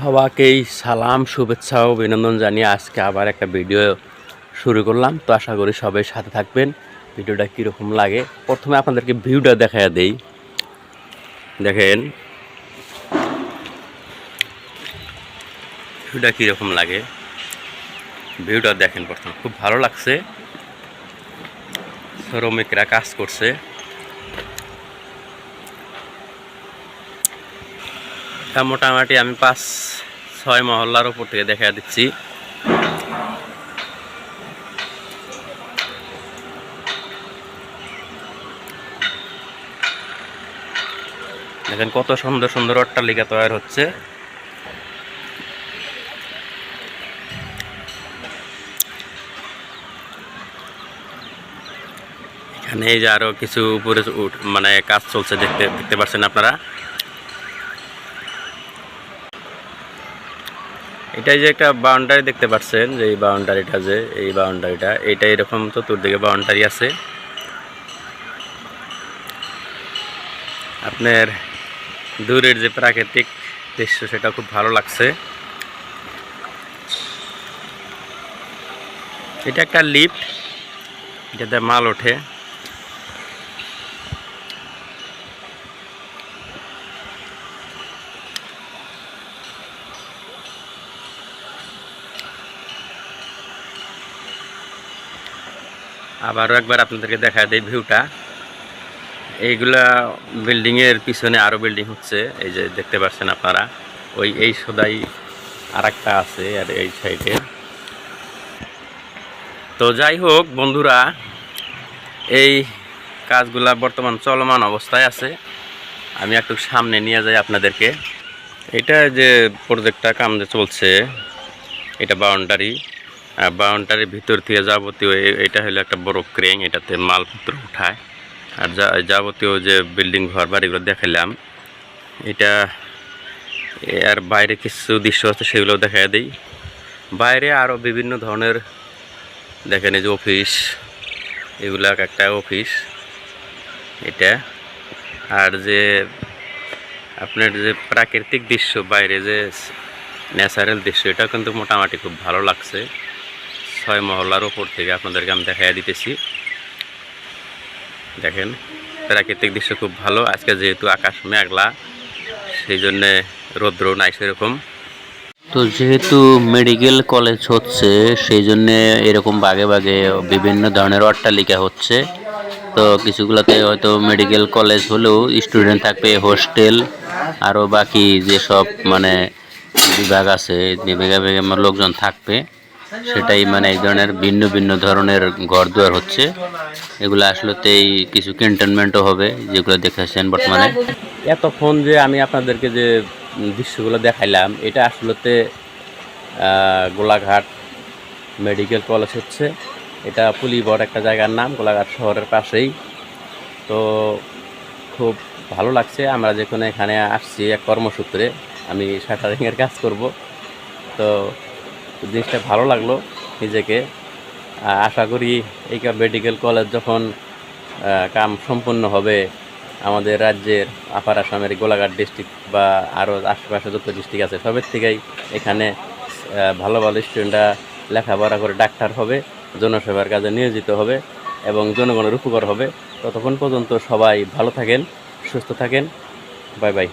সবাইকেই সালাম, শুভেচ্ছা ও অভিনন্দন জানিয়ে আজকে আবার একটা ভিডিও শুরু করলাম। তো আশা করি সবাই সাথে থাকবেন। ভিডিওটা কীরকম লাগে প্রথমে আপনাদেরকে ভিউটা দেখায় দেই। দেখেন ভিউটা কীরকম লাগে, ভিউটা দেখেন। প্রথমে খুব ভালো লাগছে, শ্রমিকরা কাজ করছে। মোটামুটি আমি 5-6 মহল্লার উপর থেকে দেখা দিচ্ছি। দেখেন কত সুন্দর সুন্দর অট্টালিকা তৈরি হচ্ছে। এখানে এই যে আরো কিছু উপরে মানে কাজ চলছে, দেখতে পাচ্ছেন আপনারা। এটাই যে একটা বাউন্ডারি দেখতে পাচ্ছেন, যে এই বাউন্ডারিটা, যে এই বাউন্ডারিটা, এইটা এরকম চতুর্দিকে বাউন্ডারি আছে। আপনার দূরের যে প্রাকৃতিক দৃশ্য সেটা খুব ভালো লাগছে। এটা একটা লিফট, এটাতে মাল ওঠে। আবারও একবার আপনাদেরকে দেখা দেয় ভিউটা। এইগুলা বিল্ডিং এর পিছনে আরো বিল্ডিং হচ্ছে, এই যে দেখতে পাচ্ছেন আপনারা। এই সদাই আর একটা আছে, আর এই সাইডে। তো যাই হোক বন্ধুরা, এই কাজগুলা বর্তমান চলমান অবস্থায় আছে। আমি একটু সামনে নিয়ে যাই আপনাদেরকে। এটা যে প্রজেক্টটা কাম যে চলছে, এটা বাউন্ডারির ভিতর থেকে যাবতীয়, এটা হলো একটা বড় ক্রেন, এটাতে মালপত্র উঠায়। আর যাবতীয় যে বিল্ডিং ঘর বাড়িগুলো দেখালাম, এটা আর বাইরে কিছু দৃশ্য আছে, সেগুলো দেখা দিই। বাইরে আরও বিভিন্ন ধরনের দেখেন, এই যে অফিস, এগুলো একটা অফিস এটা। আর যে আপনার যে প্রাকৃতিক দৃশ্য, বাইরে যে ন্যাচারাল দৃশ্য, এটা কিন্তু মোটামুটি খুব ভালো লাগছে। 6 মহল্লার উপর থেকে আপনাদেরকে আমি দেখাই দিতেছি। দেখেন প্রাকৃতিক দৃশ্য খুব ভালো। আজকে যেহেতু আকাশ মেঘলা, সেই জন্যে রৌদ্র নাই সেরকম। তো যেহেতু মেডিকেল কলেজ হচ্ছে, সেই জন্যে এরকম বাগে বাগে বিভিন্ন ধরনের অট্টালিকা হচ্ছে। তো কিছুগুলোতে হয়তো মেডিকেল কলেজ হলেও স্টুডেন্ট থাকবে, হোস্টেল, আরও বাকি যেসব মানে বিভাগ আছে, বিভাগে লোকজন থাকবে, সেটাই মানে এই ধরনের ভিন্ন ভিন্ন ধরনের ঘর দুয়ার হচ্ছে। এগুলো আসলেতেই কিছু ক্যান্টনমেন্টও হবে, যেগুলো দেখেছেন বর্তমানে। এতক্ষণ যে আমি আপনাদেরকে যে দৃশ্যগুলো দেখাইলাম, এটা আসলেতে গোলাঘাট মেডিকেল কলেজ হচ্ছে। এটা পুলিবর একটা জায়গার নাম, গোলাঘাট শহরের পাশেই। তো খুব ভালো লাগছে। আমরা যেখানে এখানে আসছি এক কর্মসূত্রে, আমি শাটারিংয়ের কাজ করব। তো জিনিসটা ভালো লাগলো নিজেকে। আশা করি এই মেডিকেল কলেজ যখন কাম সম্পন্ন হবে, আমাদের রাজ্যের আপার আসামের গোলাঘাট ডিস্ট্রিক্ট বা আরও আশেপাশে যত ডিস্ট্রিক্ট আছে, সবের থেকেই এখানে ভালো ভালো স্টুডেন্টরা লেখাপড়া করে ডাক্তার হবে, জনসেবার কাজে নিয়োজিত হবে এবং জনগণের উপকার হবে। ততক্ষণ পর্যন্ত সবাই ভালো থাকেন, সুস্থ থাকেন। Bye bye.